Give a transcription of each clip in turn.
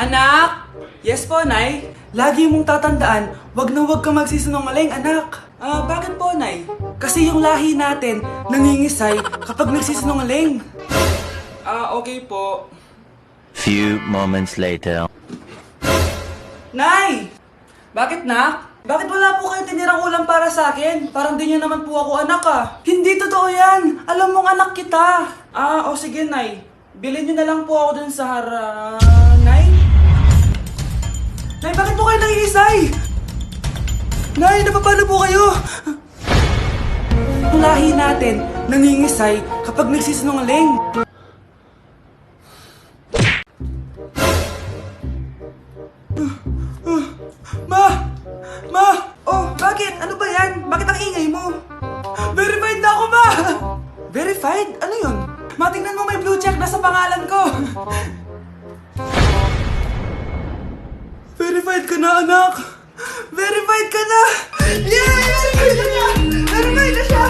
Anak! Yes po, Nay. Lagi mong tatandaan, wag na wag ka magsisinungaling, anak. Bakit po, Nay? Kasi yung lahi natin nangingisay kapag nagsisinungaling. Okay po. Few moments later. Nay! Bakit, nak? Bakit wala po kayo tinirang ulam para sa akin? Parang di niyo naman po ako anak Hindi totoo yan! Alam mong anak kita! Sige, Nay. Bilhin niyo na lang po ako dun sa Nay? Nay, bakit po kayo nangingisay? Nay, napapalo po kayo? Ang lahi natin nangingisay kapag nagsisinungaling. Ma! Bakit? Ano ba yan? Bakit ang ingay mo? Verified na ako, Ma! Verified? Ano yun? Ma, tingnan mo may blue check na sa pangalan ko. Verified ka na, anak! Verified ka na! Yay! Verified na siya! Verified na siya!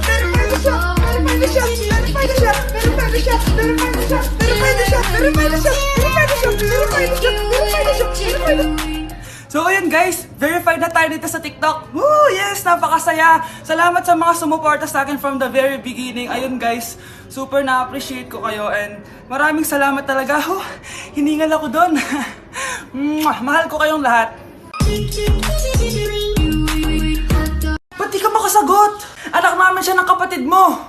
Verified na siya! Verified na siya! Verified na siya! Verified na siya! Verified na siya! Verified na siya! Verified na siya! Verified na siya! Verified na siya! Verified na siya! Verified na siya! So ayun guys, verified na tayo dito sa TikTok. Woo! Yes! Napakasaya! Salamat sa mga sumuporta sa akin from the very beginning. Ayun guys, super na-appreciate ko kayo and maraming salamat talaga. Hiningal ako doon. Mahal ko kayong lahat. Ba't di ka makasagot? Anak namin siya ng kapatid mo.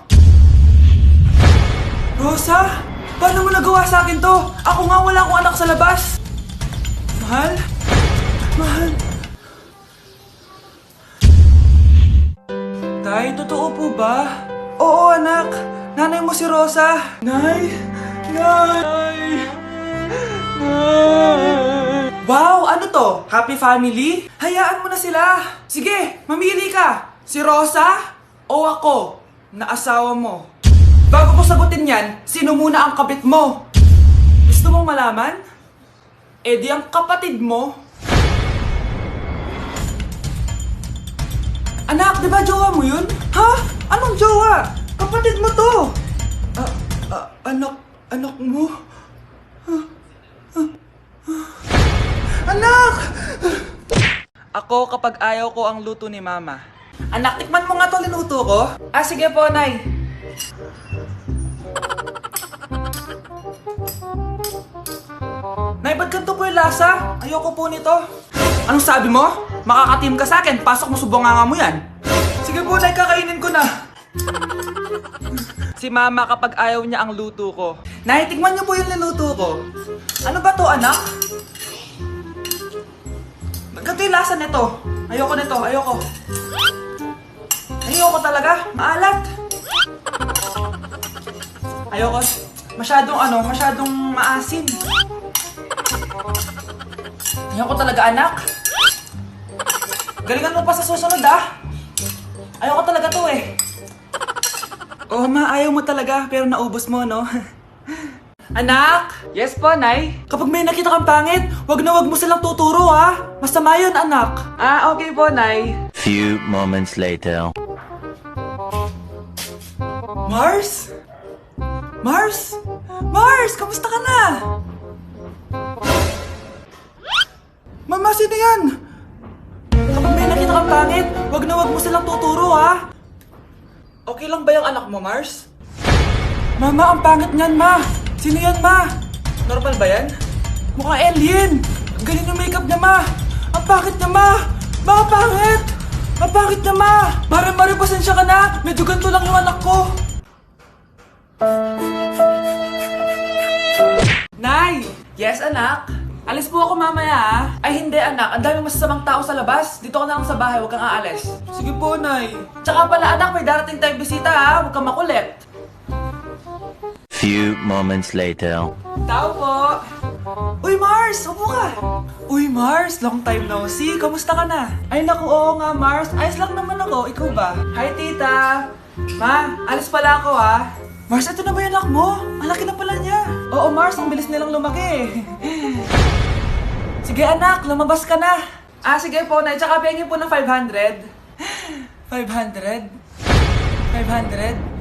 Rosa? Paano mo nagawa sa akin to? Ako nga wala akong anak sa labas. Mahal? Mahal. Tay, totoo po ba? Oo, anak. Nanay mo si Rosa. Nay! Nay! Nay! Wow! Ano to? Happy family? Hayaan mo na sila. Sige, mamili ka. Si Rosa o ako na asawa mo? Bago ko sagutin yan, sino muna ang kabit mo? Gusto mong malaman? Eh di ang kapatid mo. Anak, di ba jowa mo yun? Ha? Anong jowa? Kapatid mo to! Anak mo? Anak! Ako kapag ayaw ko ang luto ni Mama. Anak, tikman mo nga to linuto ko. Sige po, Nay. Nay, ba't ganito po yung lasa? Ayoko po nito. Anong sabi mo? Makakatim ka sa akin, pasok mo subonganga mo yan. Sige po, Nay, kakainin ko na. Si Mama kapag ayaw niya ang luto ko. Nay, tikman niyo po yung niluto ko. Ano ba to, anak? Ganito yung lasa nito. Ayoko nito, ayoko. Ayoko talaga, maalat. Ayoko. Masyadong maasim. Ayoko talaga, anak. Galingan mo pa sa susunod, Ayoko talaga to eh. Ma, ayaw mo talaga, pero naubos mo, no? Anak! Yes po, Nay? Kapag may nakita kang pangit, wag na wag mo silang tuturo, Masama yun, anak. Okay po, Nay. Few moments later. Mars? Mars? Mars, kamusta ka na? Mama, sino yan? Kapag may nakita kang pangit, wag na wag mo silang tuturo, Okay lang ba yung anak mo, Mars? Mama, ang pangit niyan, Ma. Sino yan, Ma? Normal ba yan? Mukhang alien. Ang galing yung makeup niya, Ma. Ang pangit niya, Ma. Ma, ang pangit. Ang pangit niya, Ma. Mare, pasensya ka na. Medyo ganito lang yung anak ko. Nay! Yes, anak? Alis po ako mamaya, Ay, hindi, anak. Ang daming masasamang tao sa labas. Dito ka na lang sa bahay. Huwag kang aalis. Sige po, Nay. Tsaka pala, anak, may darating tayong bisita, Huwag kang makulit. Few moments later. Tao po. Uy, Mars! Upo ka. Uy, Mars! Long time no see. Kamusta ka na? Ay, naku, oo nga, Mars. Ayos lang naman ako. Ikaw ba? Hi, tita. Ma, alis pala ako, Mars, ito na ba yung anak mo? Ang laki na pala niya. Oo, Mars. Ang bilis nilang lumaki. Sige, anak. Lumabas ka na. Sige po, Nay. Tsaka pengin po ng 500. 500? 500?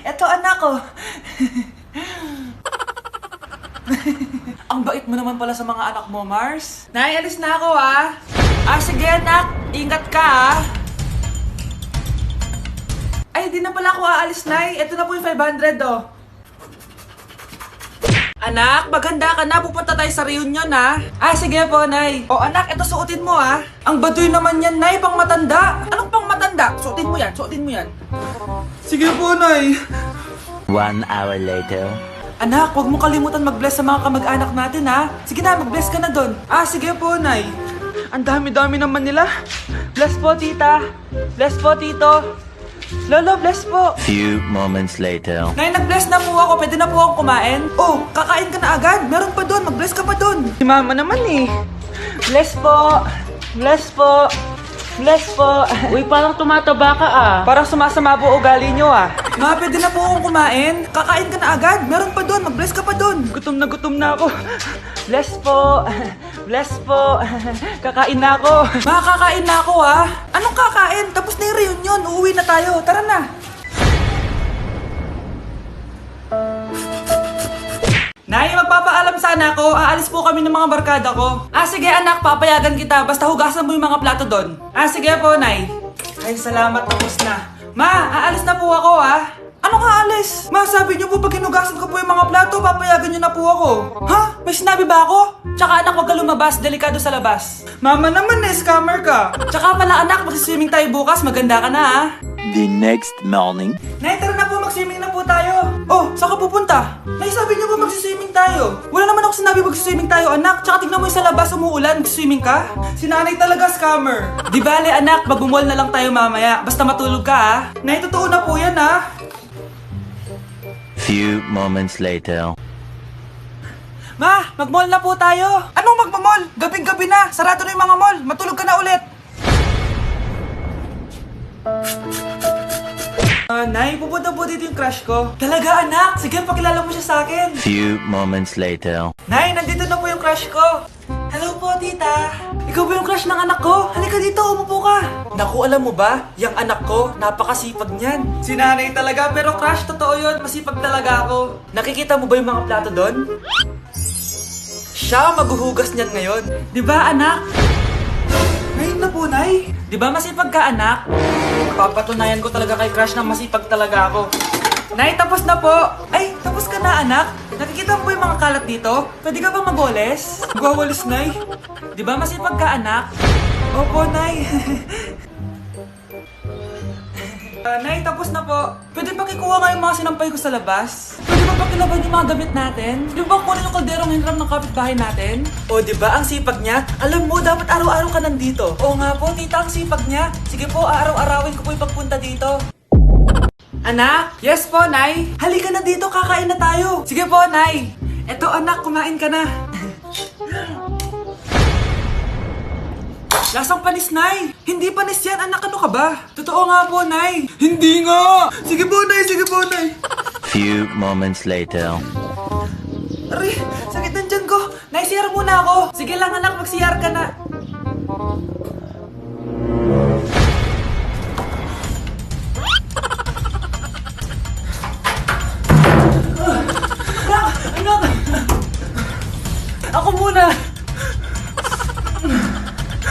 Eto, anak ko. Ang bait mo naman pala sa mga anak mo, Mars. Nay, alis na ako ah. Sige anak, ingat ka ah. Ay, di na pala ako aalis, Nay. Ito na po yung 500 oh. Anak, maghanda ka na. Pupunta tayo sa reunion ha. Sige po, Nay. Anak, ito suotin mo ha. Ang baduy naman yan, Nay, pang matanda. Anong pang matanda? Suotin mo yan, suotin mo yan. Sige po, Nay. 1 hour later. Anak, huwag mo kalimutan mag-bless sa mga kamag-anak natin ha. Sige na, mag-bless ka na doon. Sige po, Nay. Ang dami-dami naman nila. Bless po, tita. Bless po, tito. Lolo, bless po. Few moments later. Nay, nag-bless na po ako. Pwede na po akong kumain. Kakain ka na agad. Meron pa doon. Mag-bless ka pa doon. Si mama naman eh. Bless po. Bless po. Bless po. Uy, parang tumataba ka ah. Parang sumasama po ugali nyo ah. Ma, pwede na po akong kumain. Kakain ka na agad. Meron pa doon. Mag-bless ka pa doon. Gutom na ako. Bless po. Bless po. Kakain na ako. Ma, kakain na ako ah. Anong kakain? Tapos na yung reunion. Uuwi na tayo. Tara na. Nay, magpapaalam sana ako. Aalis po kami ng mga barkada ko. Sige anak, papayagan kita. Basta hugasan mo yung mga plato doon. Sige po, Nay. Ay, salamat. Tapos na. Ma, aalis na po ako ah. Anong aalis? Ma, sabi niyo po pag hinugasan ko po yung mga plato, papayagan niyo na po ako. Ha? May sinabi ba ako? Tsaka anak, huwag ka lumabas. Delikado sa labas. Mama naman scammer ka. Tsaka pala anak, magsiswimming tayo bukas. Maganda ka na ah. The next morning. Nay, tara na po, mag-swimming na po tayo. Saan ka pupunta? Nay, sabi niyo ba mag-swimming tayo? Wala naman ako sinabi mag-swimming tayo, anak. Tsaka tignan mo yung sa labas, umuulan, mag-swimming ka? Si nanay talaga scammer. Di bale, anak, mag-mall na lang tayo mamaya. Basta matulog ka, ah. Nay, totoo na po yan, ah. Few moments later. Ma, mag-mall na po tayo. Anong mag-mall? Gabing-gabi na. Sarado na yung mga mall. Matulog ka na ulit. Nay, pupunta po dito yung crush ko. Talaga, anak? Sige, pakilala mo siya sa akin. Few moments later. Nay, nandito na po yung crush ko. Hello po, tita. Ikaw ba yung crush ng anak ko? Halika dito, umupo ka. Naku, alam mo ba? Yung anak ko, napakasipag niyan. Si nanay talaga, pero crush, totoo yun. Masipag talaga ako. Nakikita mo ba yung mga plato doon? Siya maghuhugas niyan ngayon. Di ba, anak? Ngayon na po, Nay. Di ba masipag ka, anak? Papatunayan ko talaga kay crush na masipag talaga ako. Nay, tapos na po. Ay, tapos ka na, anak. Nakikita mo ba yung mga kalat dito? Pwede ka bang magwalis? Magwawalis, Nay. Di ba masipag ka, anak? Opo, Nay. Nay, tapos na po. Pwede ba kikuha nga yung mga sinampay ko sa labas? Pwede ba pakilaban yung mga damit natin? Di ba kunin yung kalderong hinram ng kapitbahay natin? Di ba ang sipag niya? Alam mo, dapat araw-araw ka nandito. Oo nga po, tita, ang sipag niya. Sige po, araw-arawin ko po yung pagpunta dito. Anak? Yes po, Nay. Halika na dito, kakain na tayo. Sige po, Nay. Eto, anak, kumain ka na. Lasang panis, Nay. Hindi panis yan, anak. Ano ka ba? Totoo nga po, Nay. Hindi nga. Sige po, Nay. Sige po, Nay. Few moments later. Aray, sakit ng tiyan ko. Nay, CR muna ako. Sige lang, anak. Mag-CR ka na. Anak! Ako muna!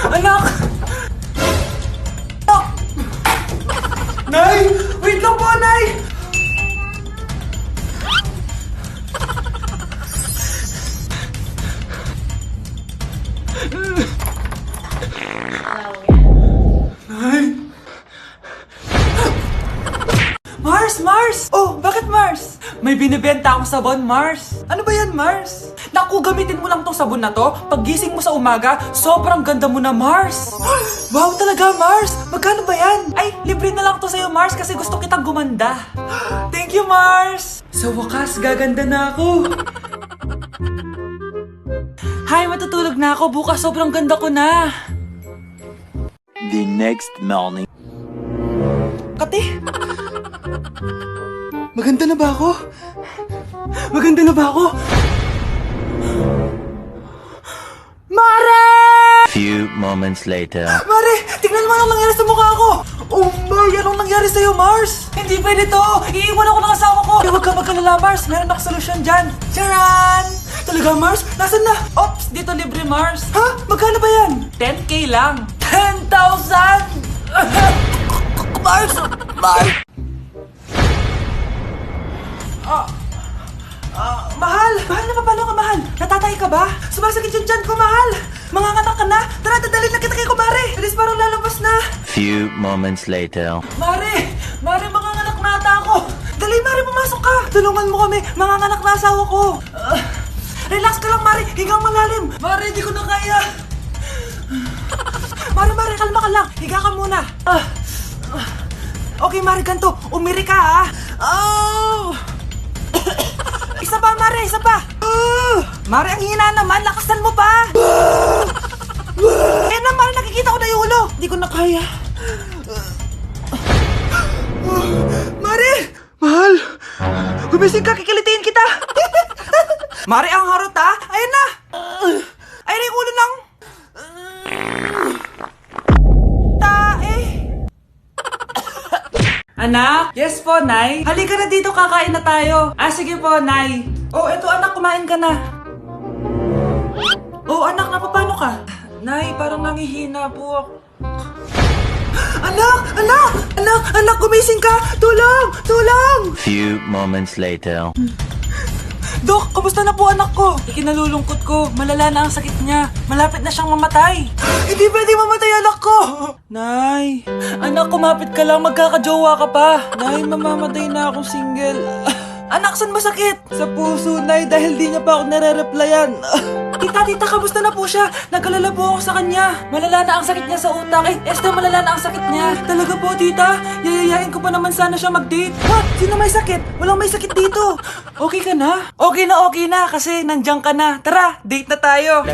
Anak! Anak! Nay! Wait lang po, Nay! Nay! Mars! Bakit Mars? May binibenta akong sabon, Mars. Ano ba yan, Mars? Naku, gamitin mo lang tong sabon na to. Paggising mo sa umaga, sobrang ganda mo na, Mars. Wow, talaga, Mars. Magkano ba yan? Ay, libre na lang to sa'yo, Mars, kasi gusto kitang gumanda. Thank you, Mars. Sa wakas, gaganda na ako. Hay, matutulog na ako. Bukas, sobrang ganda ko na. The next morning. Kati? Maganda na ba ako? Maganda na ba ako? Mare! Few moments later. Mare! Tignan mo anong nangyari sa mukha ko! Oh my! Anong nangyari sa'yo, Mars? Hindi pwede to! Iiwan ako ng asawa ko! Huwag ka magkalala, Mars! Meron ako solusyon dyan! Charan! Talaga, Mars? Nasaan na? Ops, dito libre Mars. Ha? Magkano ba yan? 10K lang. 10,000! Mars! Mars! Mahal! Mahal na papalo ka, mahal? Natatay ka ba? Sumasakit yung tiyan ko, mahal! Manganganak ka na? Tara, dadalhin na kita kay kumare! Alis parang lalabas na! Few moments later. Mare! Mare, manganganak na ata ako! Dali, Mare, pumasok ka! Tulungan mo kami! Manganganak na asawa ko! Relax ka lang, Mare! Higang malalim! Mare, di ko na kaya! Mare, kalma ka lang! Higa ka muna! Okay, Mare, ganito! Umiri ka, ha? Oh! Isa pa, Mare! Isa pa! Mare, ang hina naman! Lakasan mo pa! Ayan na, Mare! Nakikita ko na yung ulo! Di ko na kaya! Mare! Mahal! Gumising ka, kikilitiin kita! Mare, ang harot ha! Ayan na! Ayan na yung ulo ng... tae! Anak? Yes po, Nay. Halika na dito, kakain na tayo. Sige po, Nay. Oh, eto anak, kumain ka na. Oh, anak, napapano ka? Nay, parang nangihina po ako. Anak, gumising ka! Tulong! Few moments later. Dok, kamusta na po anak ko? Ikinalulungkot ko. Malala na ang sakit niya. Malapit na siyang mamatay. Hindi pwede mamatay anak ko! Nay, anak, kumapit ka lang. Magkakajowa ka pa. Nay, mamamatay na akong single. Anak, saan masakit? Sa puso, Nay, dahil di niya pa ako nare-replyan. Tita, kamusta na po siya? Nag-alala po ako sa kanya. Malala na ang sakit niya sa utak. Esther, malala na ang sakit niya. Talaga po, tita? Yayayain ko pa naman sana siya mag-date. Ha? Sino may sakit? Walang may sakit dito. Okay ka na? Okay na, kasi nandiyan ka na. Tara, date na tayo.